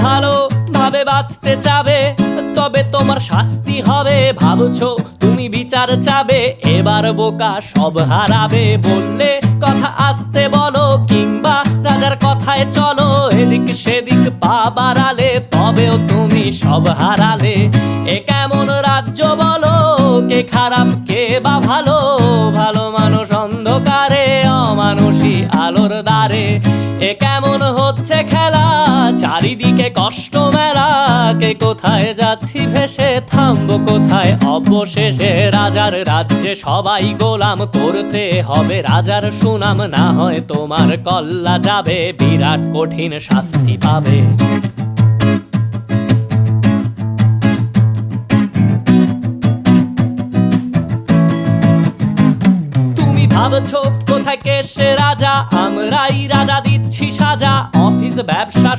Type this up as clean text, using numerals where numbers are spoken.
ভালো ভাবে বাঁচতে চাবে, তবে তোমার শাস্তি হবে। ভাবছো তুমি বিচার চাবে, এবার বোকা সব হারাবে। বললে কথা আস্তে বলো, কিংবা রাজার কথায় চলো। এদিক সেদিক পা বাড়ালে, তবেও তুমি সব হারালে। এ কেমন রাজ্য বলো, কে খারাপ কে বা ভালো? ভালো মানুষ অন্ধকারে, অমানুষী আলোর দ্বারে। এ কেমন হচ্ছে খেলা, চারিদিকে কষ্ট মেলা। কে কোথায় যাচ্ছি ভেসে, থামবো কোথায় অবশেষে? রাজার রাজ্যে সবাই গোলাম, করতে হবে রাজার সুনাম। না হয় তোমার কল্লা যাবে, বিরাট কঠিন শাস্তি পাবে। ভাবছো কোথায় কে সে রাজা, আমরাই রাজা দিচ্ছি সাজা। অফিস ব্যবসা